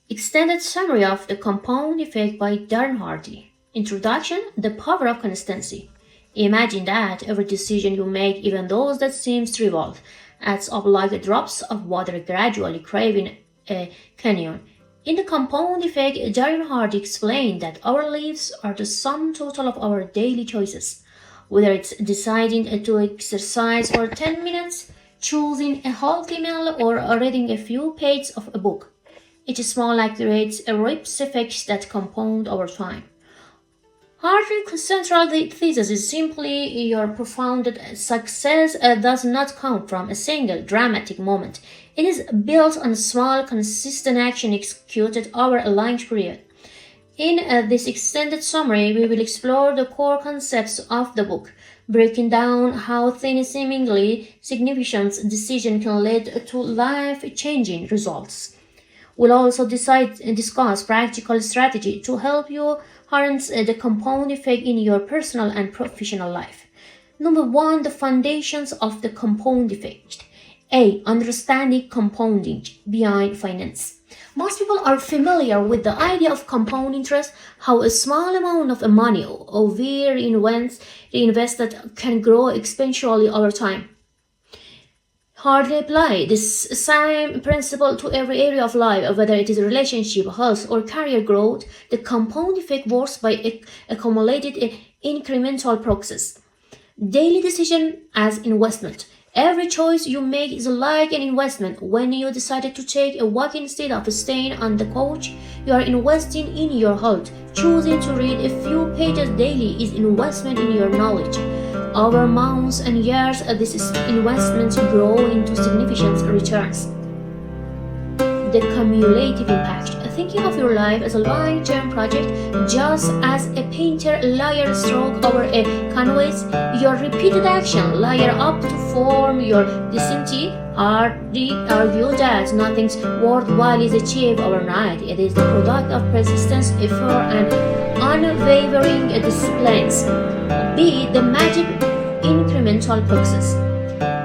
Extended summary of the compound effect by Darren. Introduction: the power of consistency. Imagine that every decision you make, even those that seem trivial, adds up like drops of water gradually carving a canyon. In the compound effect, Darren explained that our lives are the sum total of our daily choices. Whether it's deciding to exercise for 10 minutes, choosing a healthy meal, or reading a few pages of a book. Each small act creates a ripple effect that compound over time. Hardwick's central thesis is simply your profound success does not come from a single dramatic moment. It is built on small, consistent action executed over a long period. In this extended summary, we will explore the core concepts of the book, breaking down how tiny, seemingly significant decisions can lead to life-changing results. We'll also discuss practical strategy to help you harness the compound effect in your personal and professional life. Number one, the foundations of the compound effect. A. Understanding compounding behind finance. Most people are familiar with the idea of compound interest, how a small amount of money or reinvested can grow exponentially over time. Hardly apply this same principle to every area of life, whether it is relationship, health, or career growth. The compound effect works by accumulated incremental process. Daily decision as investment. Every choice you make is like an investment. When you decided to take a walk instead of staying on the couch, you are investing in your health. Choosing to read a few pages daily is investment in your knowledge. Over months and years, these investments grow into significant returns. The cumulative impact. Thinking of your life as a long-term project, just as a painter layers stroke over a canvas, your repeated action layer up to form your destiny. Hardy argued that nothing worthwhile is achieved overnight. It is the product of persistence, effort, and unwavering disciplines. B. The magic incremental process.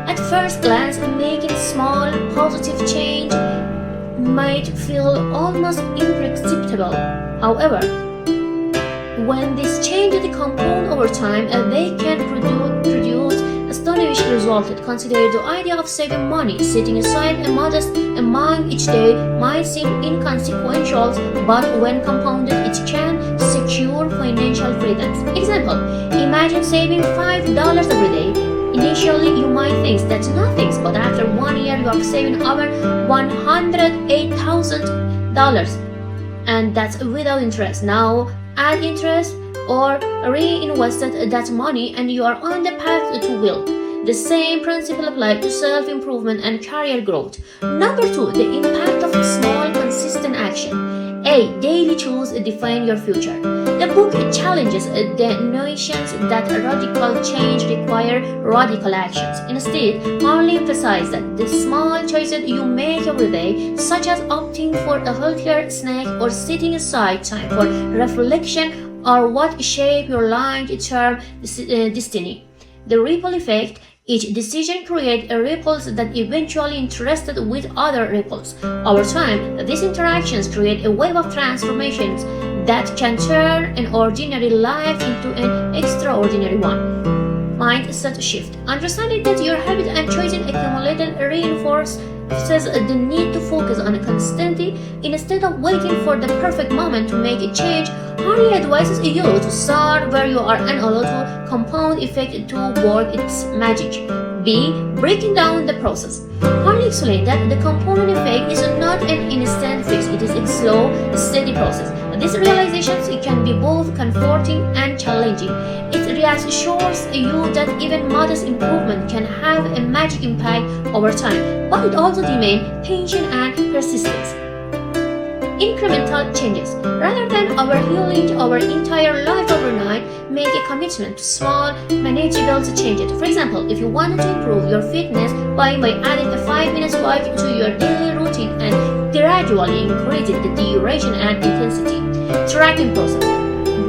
At first glance, making small positive change might feel almost imperceptible. However, when these changes compound over time, they can produce astonishing results. Consider the idea of saving money. Setting aside a modest amount each day might seem inconsequential, but when compounded, it can secure financial freedom. Example: imagine saving $5 every day. Initially, you might think that's nothing, but after 1 year, you are saving over $108,000, and that's without interest. Now, add interest or reinvested that money, and you are on the path to wealth. The same principle applies to self-improvement and career growth. Number two, the impact of small, consistent action. A. Daily choose define your future. The book challenges the notions that radical change require radical actions. Instead, Harley emphasizes that the small choices you make every day, such as opting for a healthier snack or setting aside time for reflection, are what shape your long-term destiny. The ripple effect. Each decision creates ripples that eventually interacted with other ripples. Over time, these interactions create a wave of transformations that can turn an ordinary life into an extraordinary one. Mindset shift. Understanding that your habit and choices accumulated reinforces the need to focus on consistency instead of waiting for the perfect moment to make a change. Harley advises you to start where you are and allow the compound effect to work its magic. B. Breaking down the process. Harley explained that the compound effect is not an instant fix, it is a slow, steady process. These realizations can be both comforting and challenging. It reassures you that even modest improvement can have a magic impact over time, but it also demands patience and persistence. Incremental changes. Rather than overhauling our entire life overnight, make a commitment to small, manageable changes. For example, if you wanted to improve your fitness by adding a 5 minutes walk to your daily routine and gradually increasing the duration and intensity. Tracking process.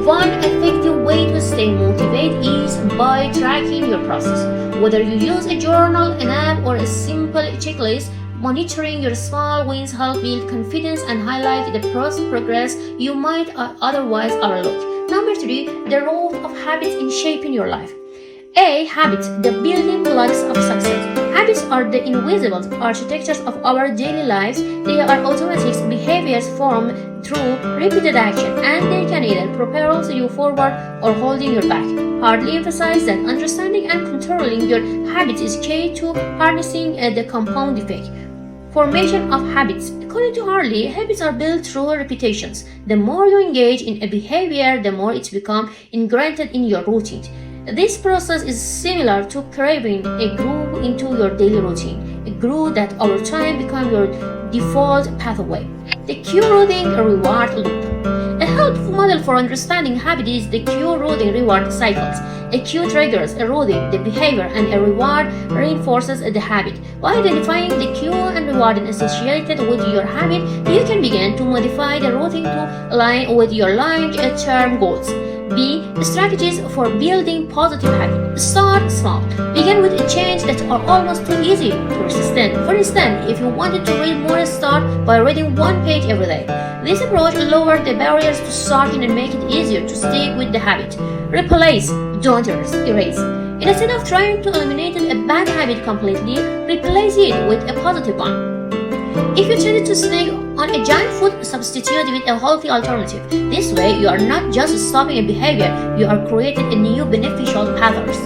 One effective way to stay motivated is by tracking your process. Whether you use a journal, an app, or a simple checklist, Monitoring your small wins help build confidence and highlight the progress you might otherwise overlook. Number 3, the role of habits in shaping your life. A. Habits, the building blocks of success. Habits are the invisible architectures of our daily lives. They are automatic behaviors formed through repeated action, and they can either propel you forward or holding you back. Hartley emphasized that understanding and controlling your habits is key to harnessing the compound effect. Formation of habits. According to Hartley, habits are built through repetitions. The more you engage in a behavior, the more it becomes ingrained in your routine. This process is similar to carving a groove into your daily routine, a groove that over time becomes your default pathway. The cue rewarding reward loop. A helpful model for understanding habit is the cue rewarding reward cycles. A cue triggers eroding the behavior and a reward reinforces the habit. By identifying the cue and reward associated with your habit, you can begin to modify the routine to align with your long-term goals. B. Strategies for building positive habits. Start small. Begin with a change that are almost too easy to resist. For instance, if you wanted to read more, start by reading one page every day. This approach lowers the barriers to starting and make it easier to stick with the habit. Replace, don't erase. Instead of trying to eliminate a bad habit completely, replace it with a positive one. If you tend to snack on a junk food, substitute with a healthy alternative. This way, you are not just stopping a behavior, you are creating a new beneficial patterns.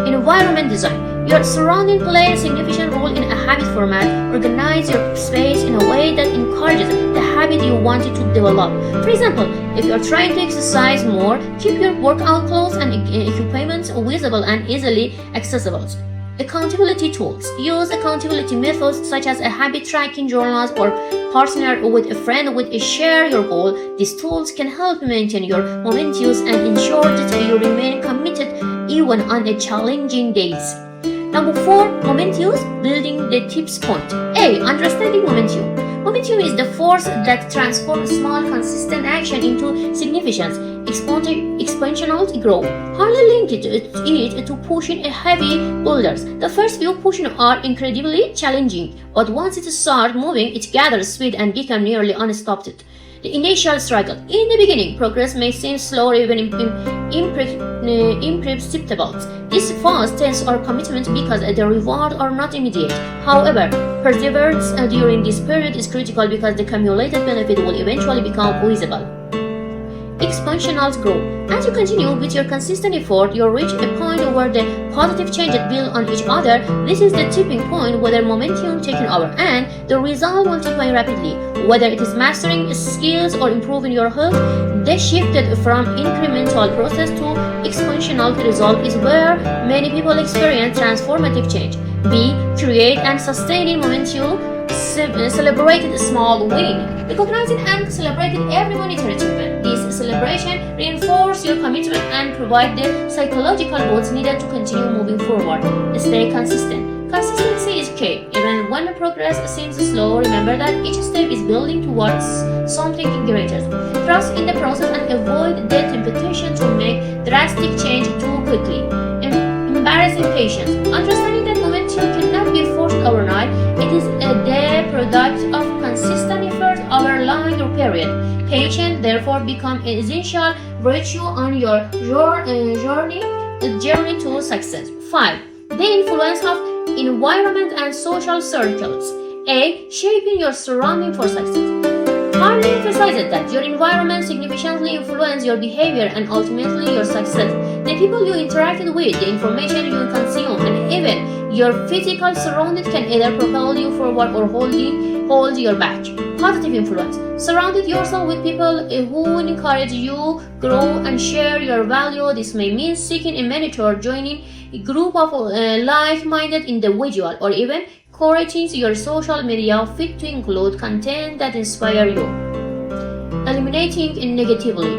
Environment design. Your surrounding play a significant role in a habit format. Organize your space in a way that encourages the habit you wanted to develop. For example, if you are trying to exercise more, keep your workout clothes and equipment visible and easily accessible. Accountability tools. Use accountability methods such as a habit tracking journals or partner with a friend with a share your goal. These tools can help maintain your momentum and ensure that you remain committed even on a challenging days. Number 4, momentum, building the tips point. A. Understanding momentum. Momentum is the force that transforms small, consistent action into significant, exponential growth. Harley linked it to pushing a heavy boulders. The first few pushing are incredibly challenging, but once it starts moving, it gathers speed and becomes nearly unstopped. The initial struggle. In the beginning, progress may seem slow or even imperceptible. This fast test or commitment because the rewards are not immediate. However, perseverance during this period is critical because the cumulative benefit will eventually become visible. Exponential growth. As you continue with your consistent effort, you reach a point where the positive changes build on each other. This is the tipping point where momentum taking over and the result multiplying rapidly. Whether it is mastering skills or improving your health, the shift from incremental process to exponential result is where many people experience transformative change. B. Create and sustaining momentum. Celebrated small win. Recognizing and celebrating every monetary achievement. This celebration reinforces your commitment and provide the psychological boost needed to continue moving forward. Stay consistent. Consistency is key. Even when the progress seems slow, remember that each step is building towards something greater. Trust in the process and avoid the temptation to make drastic change too quickly. Embarrassing patience. Understanding that momentum cannot be forced overnight, it is the product of consistent effort over a longer period. Patience therefore becomes an essential virtue on your journey to success. 5. The influence of environment and social circles. A. Shaping your surrounding for success. Harley emphasizes that your environment significantly influences your behavior and ultimately your success. The people you interacted with, the information you consume, and even your physical surroundings can either propel you forward or hold you back. Positive influence. Surround yourself with people who encourage you, grow, and share your value. This may mean seeking a mentor, joining a group of like-minded individuals, or even curating your social media feed to include content that inspire you. Eliminating negatively.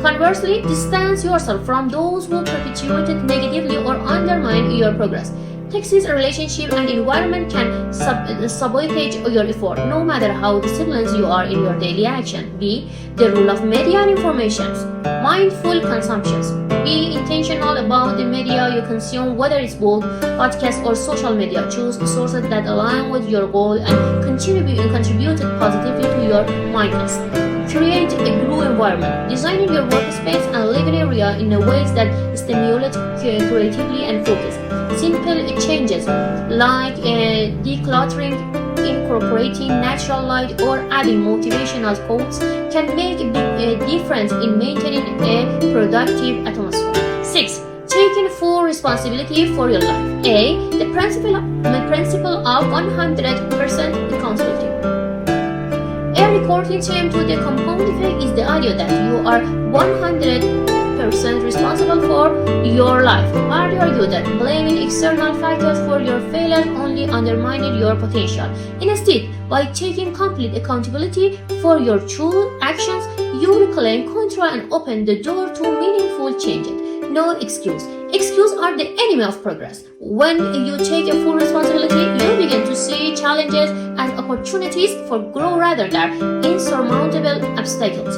Conversely, distance yourself from those who perpetuate negatively or undermine your progress. Toxic relationship and environment can sabotage your effort, no matter how disciplined you are in your daily action. B. The role of media and informations. Mindful consumptions. Be intentional about the media you consume, whether it's both podcasts or social media. Choose sources that align with your goal and contribute positively to your mindset. Create a grow environment. Designing your workspace and living area in a ways that stimulate creativity and focus. Simple changes like decluttering, incorporating natural light, or adding motivational quotes can make a big difference in maintaining a productive atmosphere. 6. Taking full responsibility for your life. A. The principle of 100% accountability. A recurring theme to the compound effect is the idea that you are 100% responsible for your life. Party argue that blaming external factors for your failures only undermines your potential. Instead, by taking complete accountability for your true actions, you reclaim control and open the door to meaningful changes. No excuse. Excuses are the enemy of progress. When you take a full responsibility, you begin to see challenges as opportunities for growth rather than insurmountable obstacles.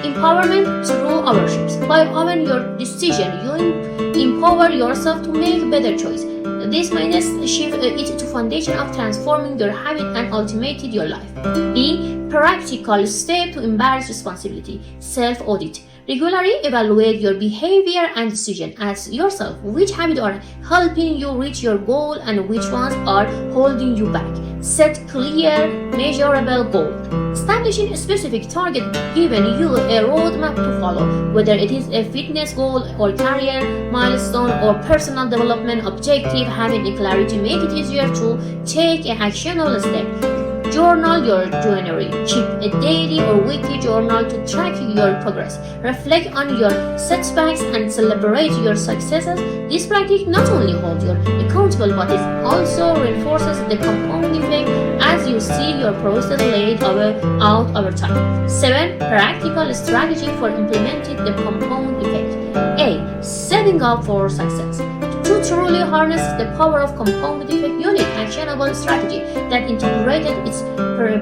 Empowerment through ownership. By owning your decision, you empower yourself to make better choices. This mindset shift is the foundation of transforming your habit and ultimately your life. B. Practical step to embrace responsibility. Self-audit. Regularly evaluate your behavior and decision. Ask yourself which habits are helping you reach your goal and which ones are holding you back. Set clear, measurable goals. Establishing a specific target giving you a roadmap to follow, whether it is a fitness goal or career milestone or personal development objective. Having a clarity make it easier to take an actionable step. Journal your journey. Keep a daily or weekly journal to track your progress. Reflect on your setbacks and celebrate your successes. This practice not only holds you accountable but it also reinforces the compound effect as you see your process laid out over time. 7. Practical strategy for implementing the compound effect. A. Setting up for success. To truly harness the power of compound effect, you need actionable strategy that integrated its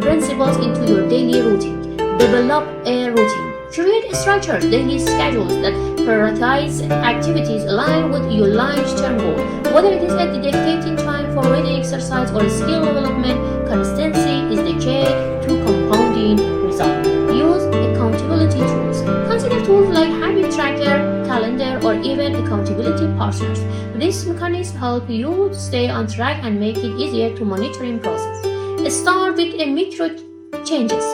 principles into your daily routine. Develop a routine. Create structured daily schedules that prioritize activities aligned with your long-term goal. Whether it is dedicating time for reading, exercise, or skill development, consistency is the key to compounding results. Use accountability tools. Consider tools like habit tracker, calendar, or even accountability partners. These mechanisms help you stay on track and make it easier to monitoring process. Start with a micro changes.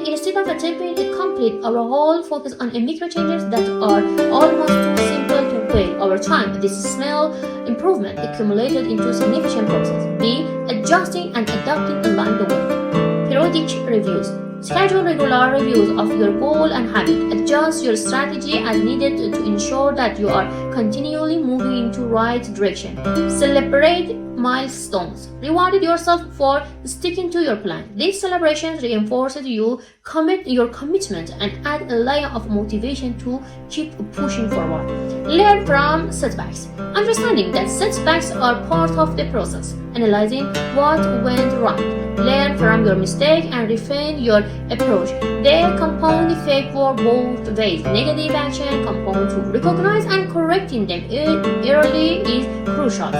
Instead of attempting a complete overhaul, focus on a micro changes that are almost too simple to fail. Over time, this small improvement accumulated into significant process. B. Adjusting and adapting along the way. Periodic reviews. Schedule regular reviews of your goal and habit. Adjust your strategy as needed to ensure that you are continually moving into right direction. Celebrate milestones. Reward yourself for sticking to your plan. These celebrations reinforce your commitment and add a layer of motivation to keep pushing forward. Learn from setbacks. Understanding that setbacks are part of the process. Analyzing what went wrong. Learn from your mistake and refine your approach. The compound effect works both ways. Negative action compound to recognize and correcting them early is crucial.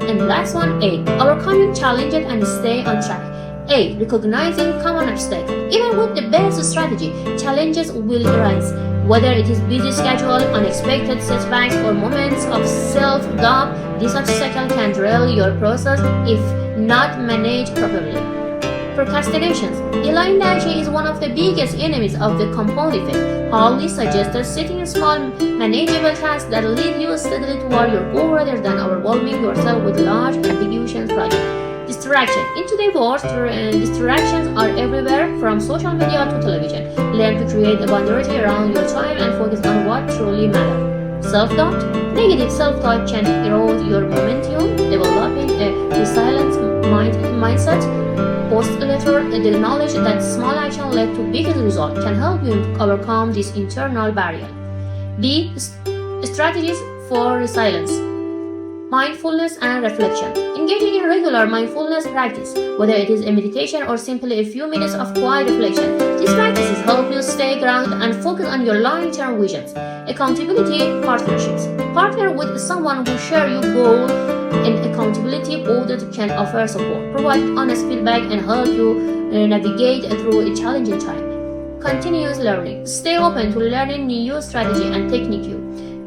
And last one, A. Overcoming challenges and stay on track. A. Recognizing common obstacles. Even with the best strategy, challenges will arise. Whether it is busy schedule, unexpected setbacks, or moments of self-doubt, this obstacle can derail your process if not managed properly. Procrastinations. Delaying action is one of the biggest enemies of the compound effect. Highly suggested setting small, manageable tasks that lead you steadily toward your goal rather than overwhelming yourself with large, ambitious projects. Distraction. In today's world, distractions are everywhere, from social media to television. Learn to create a boundary around your time and focus on what truly matters. Self-doubt. Negative self-talk can erode your momentum. Developing a resilient mindset. Post-letter, the knowledge that small action led to big results can help you overcome this internal barrier. B. Strategies for resilience. Mindfulness and reflection. Engaging in regular mindfulness practice, whether it is a meditation or simply a few minutes of quiet reflection, these practices help you stay grounded and focus on your long-term visions. Accountability partnerships. Partner with someone who share your goal. An accountability buddy can offer support, provide honest feedback, and help you navigate through a challenging time. Continuous learning. Stay open to learning new strategy and technique.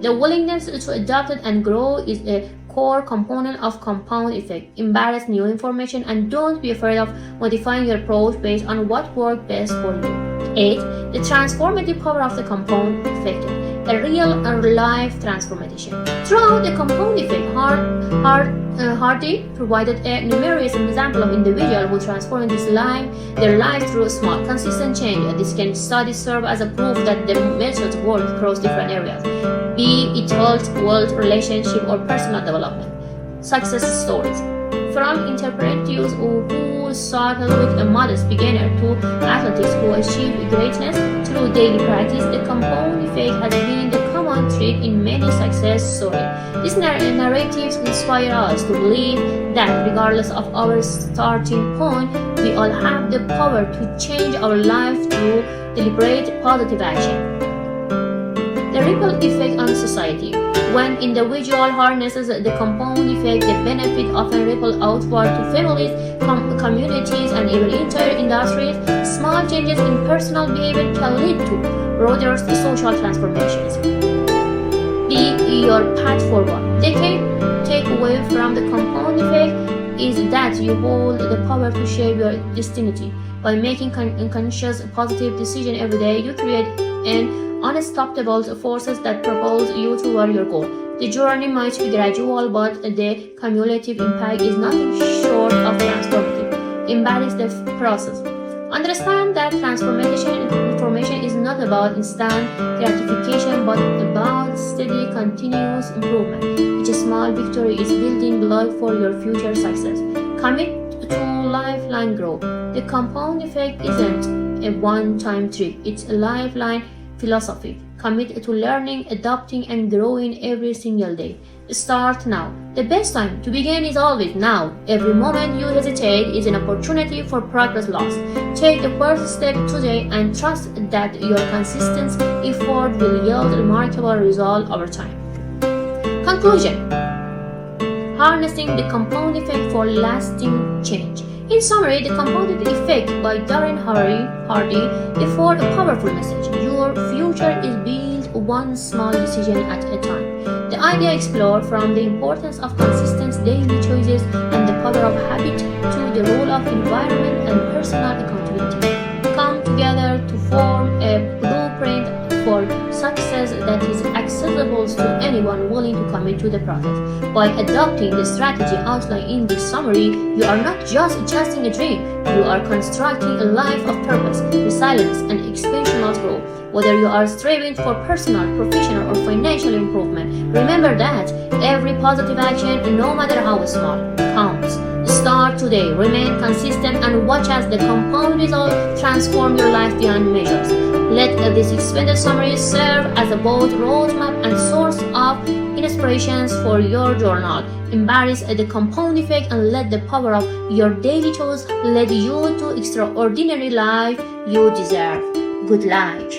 The willingness to adapt and grow is a core component of compound effect. Embrace new information and don't be afraid of modifying your approach based on what works best for you. 8. The transformative power of the compound effect. A real life transformation. Throughout the compound effect, Hardy provided a numerous example of individuals who transformed their life through small, consistent change. This can study serve as a proof that the methods work across different areas, be it health, wealth, relationship, or personal development. Success stories. From entrepreneurs who started with a modest beginner to athletes who achieved greatness through daily practice, the compound effect has been the common thread in many success stories. These narratives inspire us to believe that regardless of our starting point, we all have the power to change our life through deliberate positive action. The ripple effect on society. When individual harnesses the compound effect, the benefit often ripple outward to families, communities, and even entire industries. Small changes in personal behavior can lead to broader social transformations. Be your path forward. The key takeaway from the compound effect is that you hold the power to shape your destiny. By making conscious, positive decisions every day, you create an unstoppable forces that propel you toward your goal. The journey might be gradual, but the cumulative impact is nothing short of transformative. Embrace the process. Understand that transformation is not about instant gratification, but about steady, continuous improvement. Each small victory is building block for your future success. Commit to lifelong growth. The compound effect isn't a one-time trick; it's a lifeline philosophy. Commit to learning, adapting, and growing every single day. Start now. The best time to begin is always now. Every moment you hesitate is an opportunity for progress lost. Take the first step today and trust that your consistent effort will yield remarkable results over time. Conclusion. Harnessing the compound effect for lasting change. In summary, the compounded effect by Darren Hardy is for a powerful message. Your future is built one small decision at a time. The idea explored from the importance of consistent daily choices and the power of habit to the role of environment and personal accountability come together to form a blueprint for success that is accessible to anyone willing to commit to the process. By adopting the strategy outlined in this summary, you are not just chasing a dream, you are constructing a life of purpose, resilience, and expansional growth. Whether you are striving for personal, professional, or financial improvement, remember that every positive action, no matter how small, counts. Start today, remain consistent, and watch as the compound result transform your life beyond measures. Let this expanded summary serve as a both roadmap and source of inspirations for your journal. Embrace the compound effect and let the power of your daily choice lead you to extraordinary life you deserve. Good luck.